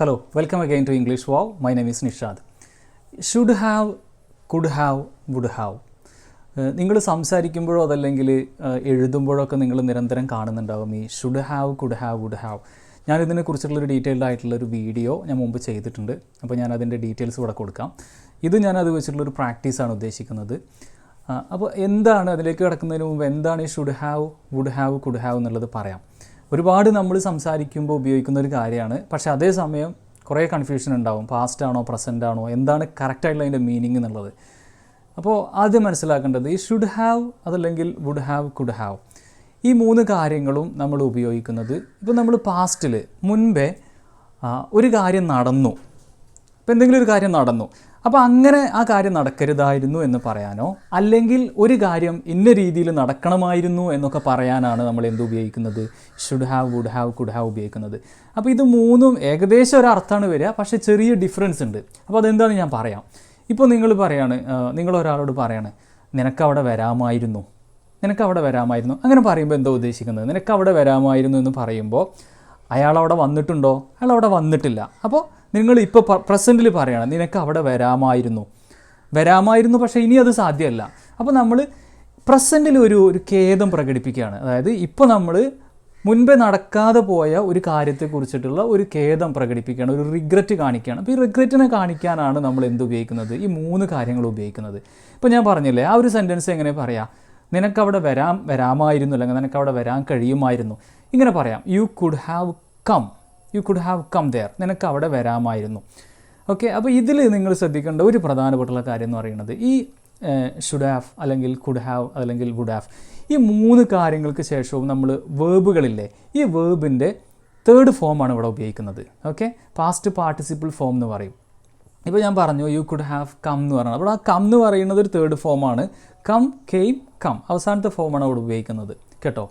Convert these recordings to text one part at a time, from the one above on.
Hello, welcome again to English Wow. My name is Nishad. Should have, could have, would have. നിങ്ങൾ സംസാരിക്കുമ്പോഴോ അതല്ലെങ്കിൽ എഴുതുമ്പോഴൊക്കെ നിങ്ങൾ നിരന്തരം കാണുന്നുണ്ടാകും ഈ should have, could have, would have. ഞാനിതിനെക്കുറിച്ചുള്ളൊരു detailed ആയിട്ടുള്ളൊരു വീഡിയോ ഞാൻ മുമ്പ് ചെയ്തിട്ടുണ്ട്. അപ്പോൾ ഞാൻ അതിൻ്റെ ഡീറ്റെയിൽസ് ഇവിടെ കൊടുക്കാം. ഇത് ഞാനത് വെച്ചിട്ടുള്ളൊരു പ്രാക്ടീസാണ് ഉദ്ദേശിക്കുന്നത്. അപ്പോൾ എന്താണ് അതിലേക്ക് കിടക്കുന്നതിന് മുമ്പ് എന്താണ് ഈ should have, would have, could have എന്നുള്ളത് പറയാം. ഒരുപാട് നമ്മൾ സംസാരിക്കുമ്പോൾ ഉപയോഗിക്കുന്ന ഒരു കാര്യമാണ്. പക്ഷേ അതേസമയം കുറേ കൺഫ്യൂഷൻ ഉണ്ടാവും. പാസ്റ്റ് ആണോ പ്രസൻ്റ് ആണോ എന്താണ് കറക്റ്റായിട്ടുള്ള അതിൻ്റെ മീനിങ് എന്നുള്ളത്. അപ്പോൾ ആദ്യം മനസ്സിലാക്കേണ്ടത് ഈ ഷുഡ് ഹാവ് അതല്ലെങ്കിൽ വുഡ് ഹാവ്, കുഡ് ഹാവ് ഈ മൂന്ന് കാര്യങ്ങളും നമ്മൾ ഉപയോഗിക്കുന്നത് ഇപ്പോൾ നമ്മൾ പാസ്റ്റിൽ മുൻപേ ഒരു കാര്യം നടന്നു, ഇപ്പോൾ എന്തെങ്കിലും ഒരു കാര്യം നടന്നു, അപ്പോൾ അങ്ങനെ ആ കാര്യം നടക്കരുതായിരുന്നു എന്ന് പറയാനോ അല്ലെങ്കിൽ ഒരു കാര്യം ഇന്ന രീതിയിൽ നടക്കണമായിരുന്നു എന്നൊക്കെ പറയാനാണ് നമ്മൾ എന്ത് ഉപയോഗിക്കുന്നത്, should have, would have, could have ഉപയോഗിക്കുന്നത്. അപ്പോൾ ഇത് മൂന്നും ഏകദേശം ഒരു അർത്ഥമാണ് വരിക, പക്ഷേ ചെറിയ ഡിഫറൻസ് ഉണ്ട്. അപ്പോൾ അതെന്താണെന്ന് ഞാൻ പറയാം. ഇപ്പോൾ നിങ്ങൾ പറയാണ്, നിങ്ങളൊരാളോട് പറയാണ് നിനക്കവിടെ വരാമായിരുന്നു, നിനക്കവിടെ വരാമായിരുന്നു. അങ്ങനെ പറയുമ്പോൾ എന്താ ഉദ്ദേശിക്കുന്നത്? നിനക്കവിടെ വരാമായിരുന്നു എന്ന് പറയുമ്പോൾ അയാളവിടെ വന്നിട്ടുണ്ടോ? അയാളവിടെ വന്നിട്ടില്ല. അപ്പോൾ നിങ്ങൾ ഇപ്പോൾ പ്രസൻറ്റിൽ പറയുകയാണ് നിനക്ക് അവിടെ വരാമായിരുന്നു പക്ഷേ ഇനി അത് സാധ്യമല്ല. അപ്പോൾ നമ്മൾ പ്രസൻറ്റിൽ ഒരു ഖേദം പ്രകടിപ്പിക്കുകയാണ്. അതായത് ഇപ്പോൾ നമ്മൾ മുൻപേ നടക്കാതെ പോയ ഒരു കാര്യത്തെക്കുറിച്ചിട്ടുള്ള ഒരു ഖേദം പ്രകടിപ്പിക്കുകയാണ്, ഒരു റിഗ്രറ്റ് കാണിക്കുകയാണ്. അപ്പോൾ ഈ റിഗ്രറ്റിനെ കാണിക്കാനാണ് നമ്മൾ എന്ത് ഉപയോഗിക്കുന്നത്, ഈ മൂന്ന് കാര്യങ്ങൾ ഉപയോഗിക്കുന്നത്. ഇപ്പോൾ ഞാൻ പറഞ്ഞില്ലേ, ആ ഒരു സെൻറ്റൻസ് എങ്ങനെ പറയാം? നിനക്കവിടെ വരാമായിരുന്നു അല്ലെങ്കിൽ നിനക്കവിടെ വരാൻ കഴിയുമായിരുന്നു. ഇങ്ങനെ പറയാം, you could have come there, നിനക്ക് അവിടെ വരാമായിരുന്നു. ഓക്കെ, അപ്പോൾ ഇതിൽ നിങ്ങൾ ശ്രദ്ധിക്കേണ്ട ഒരു പ്രധാനപ്പെട്ടുള്ള കാര്യം എന്ന് പറയുന്നത് ഈ ഷുഡ് ഹാവ് അല്ലെങ്കിൽ കുഡ് ഹാവ് അല്ലെങ്കിൽ വുഡ് ഹാവ് ഈ മൂന്ന് കാര്യങ്ങൾക്ക് ശേഷവും നമ്മൾ വേർബുകളില്ലേ, ഈ വേർബിൻ്റെ തേർഡ് ഫോമാണ് ഇവിടെ ഉപയോഗിക്കുന്നത്. ഓക്കെ, പാസ്റ്റ് പാർട്ടിസിപ്പിൾ ഫോം എന്ന് പറയും. ഇപ്പോൾ ഞാൻ പറഞ്ഞു യു കുഡ് ഹാവ് കം എന്ന് പറഞ്ഞത്, അപ്പോൾ ആ കം എന്ന് പറയുന്നത് ഒരു തേർഡ് ഫോമാണ്. കം, കെയിം, കം അവസാനത്തെ ഫോമാണ് അവിടെ ഉപയോഗിക്കുന്നത് കേട്ടോ.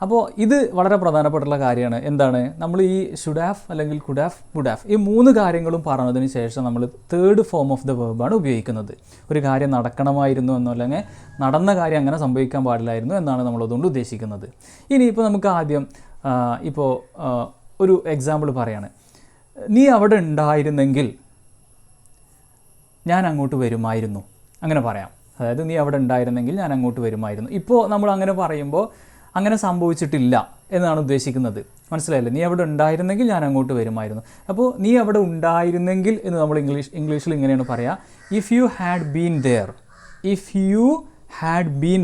അപ്പോൾ ഇത് വളരെ പ്രധാനപ്പെട്ടുള്ള കാര്യമാണ്. എന്താണ്, നമ്മൾ ഈ ഷുഡ് ഹാവ് അല്ലെങ്കിൽ കുഡ് ഹാവ്, വുഡ് ഹാവ് ഈ മൂന്ന് കാര്യങ്ങളും പറഞ്ഞതിന് ശേഷം നമ്മൾ തേർഡ് ഫോം ഓഫ് ദ വേർബാണ് ഉപയോഗിക്കുന്നത്. ഒരു കാര്യം നടക്കണമായിരുന്നു എന്നോ അല്ലെങ്കിൽ നടന്ന കാര്യം അങ്ങനെ സംഭവിക്കാൻ പാടില്ലായിരുന്നു എന്നാണ് നമ്മളതുകൊണ്ട് ഉദ്ദേശിക്കുന്നത്. ഇനിയിപ്പോൾ നമുക്ക് ആദ്യം ഇപ്പോൾ ഒരു എക്സാമ്പിൾ പറയാണ്, നീ അവിടെ ഉണ്ടായിരുന്നെങ്കിൽ ഞാൻ അങ്ങോട്ട് വരുമായിരുന്നു. അങ്ങനെ പറയാം. അതായത് നീ അവിടെ ഉണ്ടായിരുന്നെങ്കിൽ ഞാൻ അങ്ങോട്ട് വരുമായിരുന്നു. ഇപ്പോൾ നമ്മൾ അങ്ങനെ പറയുമ്പോൾ അങ്ങനെ സംഭവിച്ചിട്ടില്ല എന്നാണ് ഉദ്ദേശിക്കുന്നത്. മനസ്സിലായില്ലേ? നീ അവിടെ ഉണ്ടായിരുന്നെങ്കിൽ ഞാൻ അങ്ങോട്ട് വരുമായിരുന്നു. അപ്പോൾ നീ അവിടെ ഉണ്ടായിരുന്നെങ്കിൽ എന്ന് നമ്മൾ ഇംഗ്ലീഷിൽ ഇങ്ങനെയാണ് പറയുക, if you had been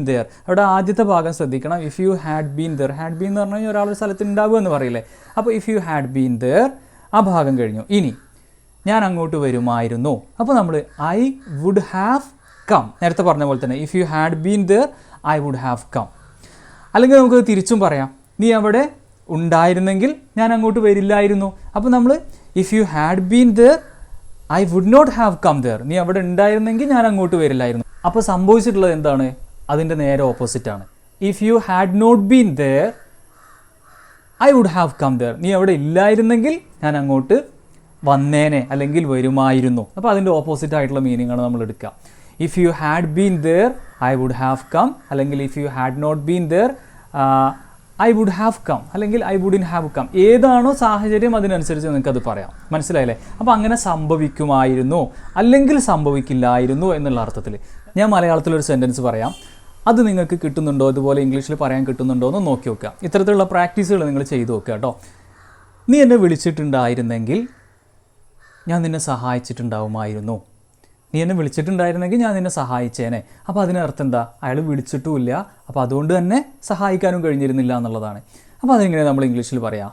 there. അവിടെ ആദ്യത്തെ ഭാഗം ശ്രദ്ധിക്കണം. If you had been there, had been എന്ന് പറഞ്ഞു കഴിഞ്ഞാൽ ഒരാളുടെ സ്ഥലത്ത് ഉണ്ടാവുക എന്ന് പറയില്ലേ. അപ്പോൾ if you had been there ആ ഭാഗം കഴിഞ്ഞു. ഇനി ഞാൻ അങ്ങോട്ട് വരുമായിരുന്നു. അപ്പോൾ നമ്മൾ ഐ വുഡ് ഹാവ് കം, നേരത്തെ പറഞ്ഞ പോലെ തന്നെ if you had been there I would have come. അല്ലെങ്കിൽ നമുക്ക് തിരിച്ചും പറയാം, നീ അവിടെ ഉണ്ടായിരുന്നെങ്കിൽ ഞാൻ അങ്ങോട്ട് വരില്ലായിരുന്നു. അപ്പോൾ നമ്മൾ if you had been there I would not have come there, നീ അവിടെ ഉണ്ടായിരുന്നെങ്കിൽ ഞാൻ അങ്ങോട്ട് വരില്ലായിരുന്നു. അപ്പോൾ സംഭവിച്ചിട്ടുള്ളത് എന്താണ്? അതിൻ്റെ നേരെ ഓപ്പോസിറ്റാണ്. If you had not been there I would have come there, നീ അവിടെ ഇല്ലായിരുന്നെങ്കിൽ ഞാൻ അങ്ങോട്ട് വന്നേനെ അല്ലെങ്കിൽ വരുമായിരുന്നു. അപ്പോൾ അതിൻ്റെ ഓപ്പോസിറ്റ് ആയിട്ടുള്ള മീനിങ്ങാണ് നമ്മൾ എടുക്കുക. If you had been there I would have come, അല്ലെങ്കിൽ if you had not been there I would have come, അല്ലെങ്കിൽ ഐ വുഡിൻ ഹാവ് കം. ഏതാണോ സാഹചര്യം അതിനനുസരിച്ച് നിങ്ങൾക്കത് പറയാം. മനസ്സിലായില്ലേ? അപ്പോൾ അങ്ങനെ സംഭവിക്കുമായിരുന്നു അല്ലെങ്കിൽ സംഭവിക്കില്ലായിരുന്നു എന്നുള്ള അർത്ഥത്തിൽ ഞാൻ മലയാളത്തിലൊരു സെൻറ്റൻസ് പറയാം. അത് നിങ്ങൾക്ക് കിട്ടുന്നുണ്ടോ, ഇതുപോലെ ഇംഗ്ലീഷിൽ പറയാൻ കിട്ടുന്നുണ്ടോ എന്ന് നോക്കി നോക്കുക. ഇത്തരത്തിലുള്ള പ്രാക്ടീസുകൾ നിങ്ങൾ ചെയ്തു നോക്കുക കേട്ടോ. നീ എന്നെ വിളിച്ചിട്ടുണ്ടായിരുന്നെങ്കിൽ ഞാൻ നിന്നെ സഹായിച്ചിട്ടുണ്ടാവുമായിരുന്നു. നീ എന്നെ വിളിച്ചിട്ടുണ്ടായിരുന്നെങ്കിൽ ഞാൻ നിന്നെ സഹായിച്ചേനെ. അപ്പോൾ അതിനർത്ഥം എന്താ? അയാൾ വിളിച്ചിട്ടുമില്ല, അപ്പോൾ അതുകൊണ്ട് തന്നെ സഹായിക്കാനും കഴിഞ്ഞിരുന്നില്ല എന്നുള്ളതാണ്. അപ്പോൾ അതെങ്ങനെ നമ്മൾ ഇംഗ്ലീഷിൽ പറയാം?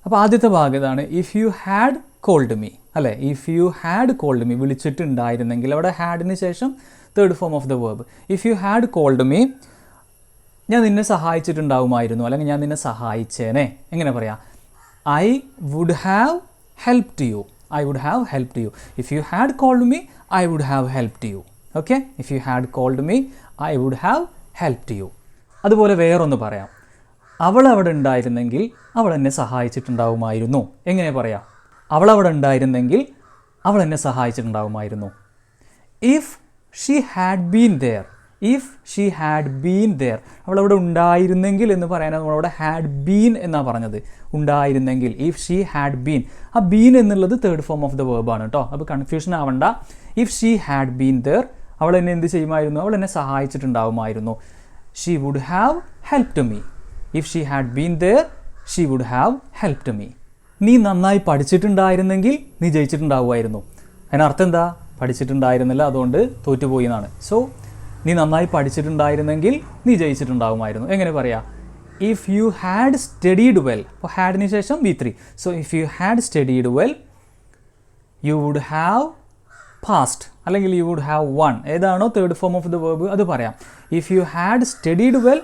അപ്പോൾ ആദ്യത്തെ ഭാഗം ഇതാണ്, if you had called me, അല്ലേ? If you had called me, വിളിച്ചിട്ടുണ്ടായിരുന്നെങ്കിൽ അവിടെ ഹാഡിന് ശേഷം third form of the verb. If you had called me, ഞാൻ നിന്നെ സഹായിച്ചിട്ടുണ്ടാവുമായിരുന്നു അല്ലെങ്കിൽ ഞാൻ നിന്നെ സഹായിച്ചേനെ. എങ്ങനെ പറയാം? I would have helped you. I would have helped you. If you had called me, I would have helped you. Okay? If you had called me, I would have helped you. അതുപോലെ വേറൊന്ന് പറയാം, അവൾ അവിടെ ഉണ്ടായിരുന്നെങ്കിൽ അവൾ എന്നെ സഹായിച്ചിട്ടുണ്ടാവുമായിരുന്നു. എങ്ങനെ പറയാം? അവൾ അവിടെ ഉണ്ടായിരുന്നെങ്കിൽ അവൾ എന്നെ സഹായിച്ചിട്ടുണ്ടാവുമായിരുന്നു. If she had been there, if she had been there, അവളവിടെ ഉണ്ടായിരുന്നെങ്കിൽ എന്ന് പറയാനാണ് നമ്മളവിടെ ഹാഡ് ബീൻ എന്നാണ് പറഞ്ഞത്. ഉണ്ടായിരുന്നെങ്കിൽ, ഇഫ് ഷീ ഹാഡ് ബീൻ. ആ ബീൻ എന്നുള്ളത് തേർഡ് ഫോം ഓഫ് ദ വേർബാണ് കേട്ടോ. അപ്പോൾ കൺഫ്യൂഷൻ ആവണ്ട. If she had been there, അവൾ എന്നെ എന്ത് ചെയ്യുമായിരുന്നു? അവൾ എന്നെ സഹായിച്ചിട്ടുണ്ടാവുമായിരുന്നു. She would have helped me. If she had been there she would have helped me. നീ നന്നായി പഠിച്ചിട്ടുണ്ടായിരുന്നെങ്കിൽ നീ ജയിച്ചിട്ടുണ്ടാവുമായിരുന്നു. അതിനർത്ഥം എന്താ? പഠിച്ചിട്ടുണ്ടായിരുന്നില്ല, അതുകൊണ്ട് തോറ്റുപോയി എന്നാണ്. സോ നീ നന്നായി പഠിച്ചിട്ടുണ്ടായിരുന്നെങ്കിൽ നീ ജയിച്ചിട്ടുണ്ടാവുമായിരുന്നു. എങ്ങനെ പറയാം? If you had studied well. അപ്പോൾ ഹാഡിന് ശേഷം V3. So if you had studied well you would have passed, അല്ലെങ്കിൽ യു വുഡ് ഹാവ് വൺ. ഏതാണോ third form of the verb അത് പറയാം. If you had studied well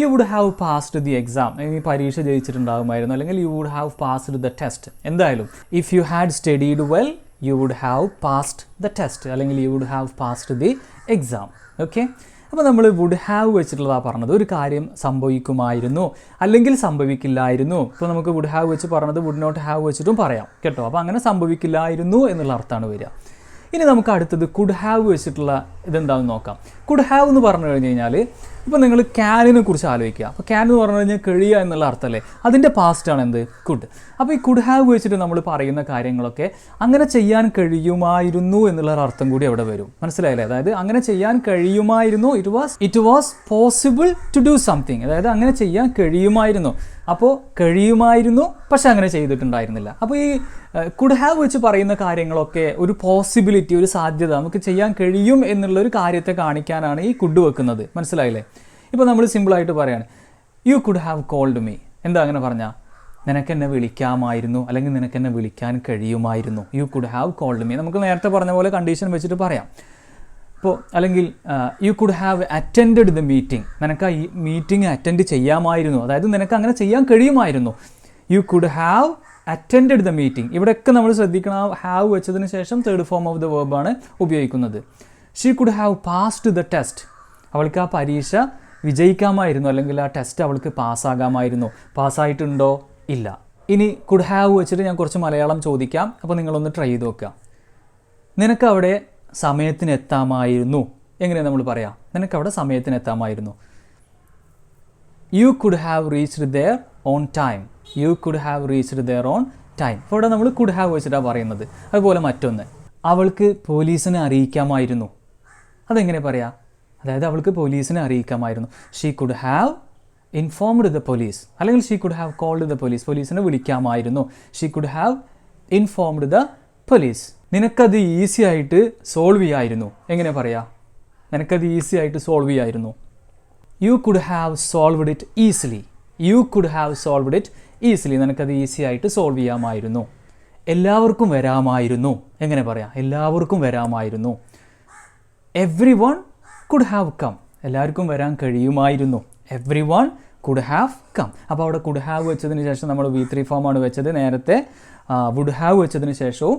you would have passed the exam. ഈ പരീക്ഷ ജയിച്ചിട്ടുണ്ടാകുമായിരുന്നു, അല്ലെങ്കിൽ you would have passed the test. എന്തായാലും if you had studied well you would have passed the test, അല്ലെങ്കിൽ you would have passed the exam. Okay, അപ്പോൾ നമ്മൾ would have വെച്ചിട്ടുള്ളതാണ് പറഞ്ഞത്. ഒരു കാര്യം സംഭവിക്കുമായിരുന്നു അല്ലെങ്കിൽ സംഭവിക്കില്ലായിരുന്നു. ഇപ്പോൾ നമുക്ക് വുഡ് ഹാവ് വെച്ച് പറഞ്ഞത് വുഡ് നോട്ട് ഹാവ് വെച്ചിട്ടും പറയാം കേട്ടോ. അപ്പോൾ അങ്ങനെ സംഭവിക്കില്ലായിരുന്നു എന്നുള്ള അർത്ഥമാണ് വരിക. ഇനി നമുക്ക് അടുത്തത് കുഡ് ഹാവ് വെച്ചിട്ടുള്ള ഇതെന്താണെന്ന് നോക്കാം. കുഡ് ഹാവ് എന്ന് പറഞ്ഞു കഴിഞ്ഞ് കഴിഞ്ഞാൽ ഇപ്പോൾ നിങ്ങൾ ക്യാനിനെ കുറിച്ച് ആലോചിക്കുക. അപ്പോൾ ക്യാൻ എന്ന് പറഞ്ഞു കഴിഞ്ഞാൽ കഴിയുക എന്നുള്ള അർത്ഥമല്ലേ, അതിൻ്റെ പാസ്റ്റാണ് എന്ത്? കുഡ്. അപ്പോൾ ഈ കുഡ് ഹാവ് വെച്ചിട്ട് നമ്മൾ പറയുന്ന കാര്യങ്ങളൊക്കെ അങ്ങനെ ചെയ്യാൻ കഴിയുമായിരുന്നു എന്നുള്ള അർത്ഥം കൂടി അവിടെ വരും. മനസ്സിലായില്ലേ? അതായത് അങ്ങനെ ചെയ്യാൻ കഴിയുമായിരുന്നു, it was possible to do something. അതായത് അങ്ങനെ ചെയ്യാൻ കഴിയുമായിരുന്നു. അപ്പോൾ കഴിയുമായിരുന്നു, പക്ഷെ അങ്ങനെ ചെയ്തിട്ടുണ്ടായിരുന്നില്ല. അപ്പോൾ ഈ കുഡ് ഹാവ് വെച്ച് പറയുന്ന കാര്യങ്ങളൊക്കെ ഒരു പോസിബിലിറ്റി, ഒരു സാധ്യത, നമുക്ക് ചെയ്യാൻ കഴിയും എന്നുള്ളൊരു കാര്യത്തെ കാണിക്കാനാണ് ഈ കുഡ് വെക്കുന്നത്. മനസ്സിലായില്ലേ? ഇപ്പോൾ നമ്മൾ സിമ്പിളായിട്ട് പറയാണ് you could have called me. എന്താ അങ്ങനെ പറഞ്ഞാൽ? നിനക്കെന്നെ വിളിക്കാമായിരുന്നു, അല്ലെങ്കിൽ നിനക്കെന്നെ വിളിക്കാൻ കഴിയുമായിരുന്നു. You could have called me. നമുക്ക് നേരത്തെ പറഞ്ഞ പോലെ കണ്ടീഷൻ വെച്ചിട്ട് പറയാം. ഇപ്പോൾ അല്ലെങ്കിൽ you could have attended the meeting. നിനക്ക് ഈ മീറ്റിംഗ് അറ്റൻഡ് ചെയ്യാമായിരുന്നു, അതായത് നിനക്ക് അങ്ങനെ ചെയ്യാൻ കഴിയുമായിരുന്നു. You could have attended the meeting. ഇവിടെയൊക്കെ നമ്മൾ ശ്രദ്ധിക്കണം, ഹാവ് വെച്ചതിന് ശേഷം തേർഡ് ഫോം ഓഫ് ദ വേർബാണ് ഉപയോഗിക്കുന്നത്. She could have passed the test. അവൾക്ക് ആ പരീക്ഷ വിജയിക്കാമായിരുന്നു, അല്ലെങ്കിൽ ആ ടെസ്റ്റ് അവൾക്ക് പാസ്സാകാമായിരുന്നു. പാസ്സായിട്ടുണ്ടോ? ഇല്ല. ഇനി കുഡ് ഹാവ് വെച്ചിട്ട് ഞാൻ കുറച്ച് മലയാളം ചോദിക്കാം, അപ്പോൾ നിങ്ങളൊന്ന് ട്രൈ ചെയ്ത് നോക്കുക. നിനക്കവിടെ സമയത്തിന് എത്താമായിരുന്നു. എങ്ങനെയാണ് നമ്മൾ പറയാം? നിനക്കവിടെ സമയത്തിന് എത്താമായിരുന്നു. You could have reached there on time. You could have reached there on time. അപ്പോൾ ഇവിടെ നമ്മൾ കുഡ് ഹാവ് വെച്ചിട്ടാണ് പറയുന്നത്. അതുപോലെ മറ്റൊന്ന്, അവൾക്ക് പോലീസിനെ അറിയിക്കാമായിരുന്നു. അതെങ്ങനെ പറയാം? അതായത് അവൾക്ക് പോലീസിനെ അറിയിക്കാമായിരുന്നു. She could have informed the police, അല്ലെങ്കിൽ she could have called the police. പോലീസിനെ വിളിക്കാമായിരുന്നു. She could have informed the police. നിനക്കത് ഈസി ആയിട്ട് സോൾവ് ചെയ്യായിരുന്നു. എങ്ങനെ പറയാം? നിനക്കത് ഈസി ആയിട്ട് സോൾവ് ചെയ്യായിരുന്നു. You could have solved it easily. You could have solved it easily. നിനക്കത് ഈസി ആയിട്ട് സോൾവ് ചെയ്യാമായിരുന്നു. എല്ലാവർക്കും വരാമായിരുന്നു. എങ്ങനെ പറയാം? എല്ലാവർക്കും വരാമായിരുന്നു. Every one could have come. എല്ലാവർക്കും വരാൻ കഴിയുമായിരുന്നു. Every one could have come. അപ്പോൾ അവിടെ കുഡ് ഹാവ് വെച്ചതിന് ശേഷം നമ്മൾ V3 ഫോമാണ് വെച്ചത്. നേരത്തെ വുഡ് ഹാവ് വെച്ചതിന് ശേഷവും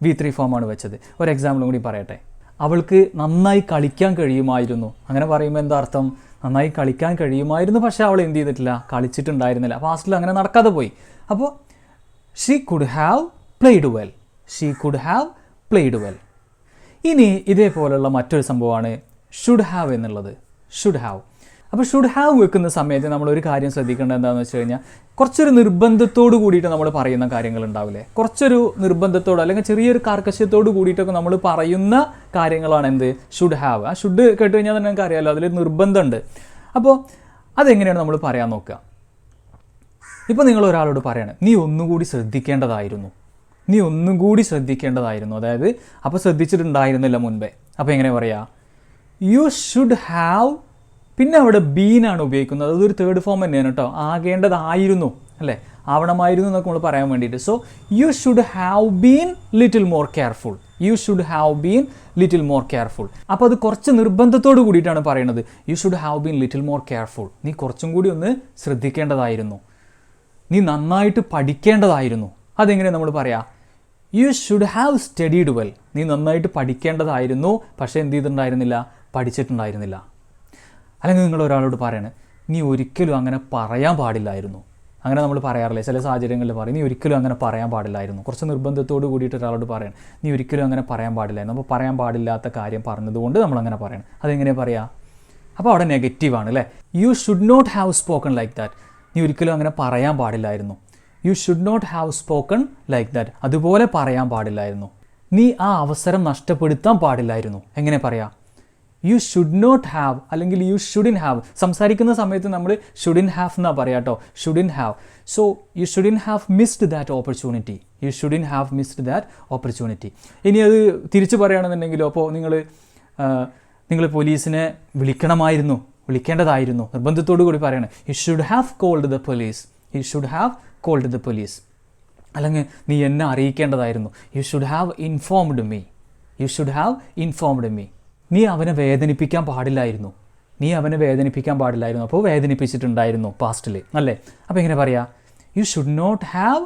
V3 ഫോമാണ് വെച്ചത്. ഒരു എക്സാമ്പിളും കൂടി പറയട്ടെ. അവൾക്ക് നന്നായി കളിക്കാൻ കഴിയുമായിരുന്നു. അങ്ങനെ പറയുമ്പോൾ എന്താ അർത്ഥം? നന്നായി കളിക്കാൻ കഴിയുമായിരുന്നു, പക്ഷേ അവൾ എന്ത് ചെയ്തിട്ടില്ല? കളിച്ചിട്ടുണ്ടായിരുന്നില്ല. പാസ്റ്റിൽ അങ്ങനെ നടക്കാതെ പോയി. അപ്പോൾ she could have played well. She could have played well. ഇനി ഇതേപോലുള്ള മറ്റൊരു സംഭവമാണ് ഷുഡ് ഹാവ് എന്നുള്ളത്. Should have. അപ്പോൾ ഷുഡ് ഹാവ് വെക്കുന്ന സമയത്ത് നമ്മളൊരു കാര്യം ശ്രദ്ധിക്കേണ്ടത് എന്താണെന്ന് വെച്ച് കഴിഞ്ഞാൽ, കുറച്ചൊരു നിർബന്ധത്തോട് കൂടിയിട്ട് നമ്മൾ പറയുന്ന കാര്യങ്ങൾ ഉണ്ടാവില്ലേ? കുറച്ചൊരു നിർബന്ധത്തോട്, അല്ലെങ്കിൽ ചെറിയൊരു കാർക്കശ്യത്തോട് കൂടിയിട്ടൊക്കെ നമ്മൾ പറയുന്ന കാര്യങ്ങളാണ് എന്ത്? Should have. ആ ഷുഡ് കേട്ട് കഴിഞ്ഞാൽ തന്നെ നമുക്ക് അറിയാമല്ലോ, അതിലൊരു നിർബന്ധമുണ്ട്. അപ്പോൾ അതെങ്ങനെയാണ് നമ്മൾ പറയാൻ നോക്കുക? ഇപ്പോൾ നിങ്ങൾ ഒരാളോട് പറയണം, നീ ഒന്നുകൂടി ശ്രദ്ധിക്കേണ്ടതായിരുന്നു. നീ ഒന്നും കൂടി ശ്രദ്ധിക്കേണ്ടതായിരുന്നു. അതായത് അപ്പോൾ ശ്രദ്ധിച്ചിട്ടുണ്ടായിരുന്നില്ല മുൻപേ. അപ്പോൾ എങ്ങനെ പറയാം? You should have. പിന്നെ അവിടെ ബീനാണ് ഉപയോഗിക്കുന്നത്. അതൊരു തേർഡ് ഫോം തന്നെയാണ് കേട്ടോ. ആകേണ്ടതായിരുന്നു, അല്ലേ? ആവണമായിരുന്നു എന്നൊക്കെ നമ്മൾ പറയാൻ വേണ്ടിയിട്ട്. So you should have been little more careful. U should have been little more careful. അപ്പോൾ അത് കുറച്ച് നിർബന്ധത്തോട് കൂടിയിട്ടാണ് പറയുന്നത്. U should have been little more careful. നീ കുറച്ചും കൂടി ഒന്ന് ശ്രദ്ധിക്കേണ്ടതായിരുന്നു. നീ നന്നായിട്ട് പഠിക്കേണ്ടതായിരുന്നു. അതെങ്ങനെ നമ്മൾ പറയാം? You should have studied well. നീ നന്നായിട്ട് പഠിക്കേണ്ടതായിരുന്നു, പക്ഷേ എന്ത് ചെയ്തിട്ടുണ്ടായിരുന്നില്ല? പഠിച്ചിട്ടുണ്ടായിരുന്നില്ല. അല്ലെങ്കിൽ നിങ്ങൾ ഒരാളോട് പറയണേ, നീ ഒരിക്കലും അങ്ങനെ പറയാൻ പാടില്ലായിരുന്നു. അങ്ങനെ നമ്മൾ പറയാറില്ലേ? ചില സാഹചര്യങ്ങളിൽ പറയും, നീ ഒരിക്കലും അങ്ങനെ പറയാൻ പാടില്ലായിരുന്നു. കുറച്ച് നിർബന്ധത്തോട് കൂടിയിട്ട് ഒരാളോട് പറയണം, നീ ഒരിക്കലും അങ്ങനെ പറയാൻ പാടില്ലായിരുന്നു. അപ്പോൾ പറയാൻ പാടില്ലാത്ത കാര്യം പറഞ്ഞതുകൊണ്ട് നമ്മളങ്ങനെ പറയണം. അതെങ്ങനെ പറയാം? അപ്പോൾ അവിടെ നെഗറ്റീവാണ് അല്ലേ. You should not have spoken like that. നീ ഒരിക്കലും അങ്ങനെ പറയാൻ പാടില്ലായിരുന്നു. You should not have spoken like that. അതുപോലെ പറയാൻ പാടില്ലായിരുന്നു. നീ ആ അവസരം നഷ്ടപ്പെടുത്താൻ പാടില്ലായിരുന്നു. എങ്ങനെ പറയാം? യു ഷുഡ് നോട്ട് ഹാവ് അല്ലെങ്കിൽ യു ഷുഡിൻ ഹാവ്. സംസാരിക്കുന്ന സമയത്ത് നമ്മൾ ഷുഡിൻ ഹാവ് എന്നാണ് പറയാം കേട്ടോ, shouldn't have. So you shouldn't have missed that opportunity. You shouldn't have missed that opportunity. ഇനി അത് തിരിച്ചു പറയുകയാണെന്നുണ്ടെങ്കിലോ, അപ്പോൾ നിങ്ങൾ പോലീസിനെ വിളിക്കേണ്ടതായിരുന്നു, നിർബന്ധത്തോടു കൂടി പറയണം. You should have called the police. You should have called the police. അല്ലെങ്കിൽ നീ എന്നെ അറിയിക്കേണ്ടതായിരുന്നു. You should have informed me. You should have informed me. നീ അവനെ വേദനിപ്പിക്കാൻ പാടില്ലായിരുന്നു. അപ്പോൾ വേദനിപ്പിച്ചിട്ടുണ്ടായിരുന്നു പാസ്റ്റിൽ അല്ലേ. അപ്പോൾ എങ്ങനെ പറയാം? You should not have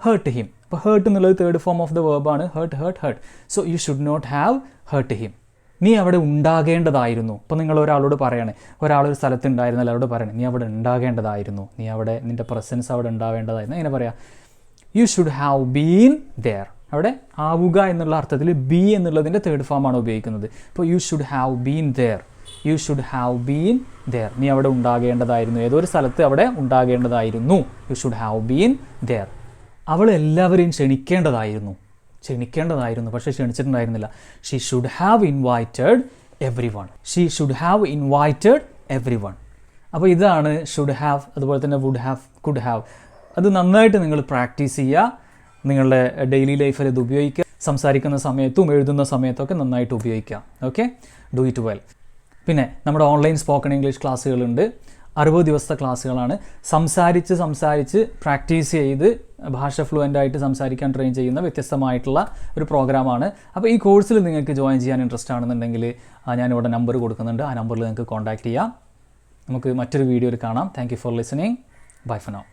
hurt him. അപ്പോൾ ഹേർട്ട് എന്നുള്ളത് തേർഡ് ഫോം ഓഫ് ദ വേർബാണ്. Hurt. So you should not have hurt him. നീ അവിടെ ഉണ്ടാകേണ്ടതായിരുന്നു. ഇപ്പോൾ നിങ്ങൾ ഒരാളോട് പറയണേ, ഒരാളൊരു സ്ഥലത്ത് ഉണ്ടായിരുന്നല്ലോ, അവരോട് പറയണേ നീ അവിടെ ഉണ്ടാകേണ്ടതായിരുന്നു, നിൻ്റെ പ്രസൻസ് അവിടെ ഉണ്ടാവേണ്ടതായിരുന്നു. എങ്ങനെ പറയാം? You should have been there. അവിടെ ആവുക എന്നുള്ള അർത്ഥത്തിൽ ബി എന്നുള്ളതിൻ്റെ തേർഡ് ഫോമാണ് ഉപയോഗിക്കുന്നത്. ഇപ്പോൾ you should have been there. You should have been there. നീ അവിടെ ഉണ്ടാകേണ്ടതായിരുന്നു, ഏതോ ഒരു സ്ഥലത്ത് അവിടെ ഉണ്ടാകേണ്ടതായിരുന്നു. You should have been there. അവൾ എല്ലാവരെയും ക്ഷണിക്കേണ്ടതായിരുന്നു, പക്ഷേ ക്ഷണിച്ചിട്ടുണ്ടായിരുന്നില്ല. She should have invited every one. അപ്പോൾ ഇതാണ് ഷുഡ് ഹാവ്. അതുപോലെ തന്നെ വുഡ് ഹാവ്, കുഡ് ഹാവ്. അത് നന്നായിട്ട് നിങ്ങൾ പ്രാക്ടീസ് ചെയ്യുക. നിങ്ങളുടെ ഡെയിലി ലൈഫിൽ ഇത് ഉപയോഗിക്കുക. സംസാരിക്കുന്ന സമയത്തും എഴുതുന്ന സമയത്തൊക്കെ നന്നായിട്ട് ഉപയോഗിക്കുക. Okay, do it well. പിന്നെ നമ്മുടെ ഓൺലൈൻ സ്പോക്കൺ ഇംഗ്ലീഷ് ക്ലാസ്സുകളുണ്ട്. 60 ദിവസത്തെ ക്ലാസ്സുകളാണ്. സംസാരിച്ച് പ്രാക്ടീസ് ചെയ്ത് ഭാഷ ഫ്ലുവൻ്റായിട്ട് സംസാരിക്കാൻ ട്രെയിൻ ചെയ്യുന്ന വ്യത്യസ്തമായിട്ടുള്ള ഒരു പ്രോഗ്രാമാണ്. അപ്പോൾ ഈ കോഴ്സിൽ നിങ്ങൾക്ക് ജോയിൻ ചെയ്യാൻ ഇൻട്രസ്റ്റ് ആണെന്നുണ്ടെങ്കിൽ ഞാനിവിടെ നമ്പർ കൊടുക്കുന്നുണ്ട്. ആ നമ്പറിൽ നിങ്ങൾക്ക് കോൺടാക്റ്റ് ചെയ്യാം. നമുക്ക് മറ്റൊരു വീഡിയോയിൽ കാണാം. Thank you for listening. Bye for now.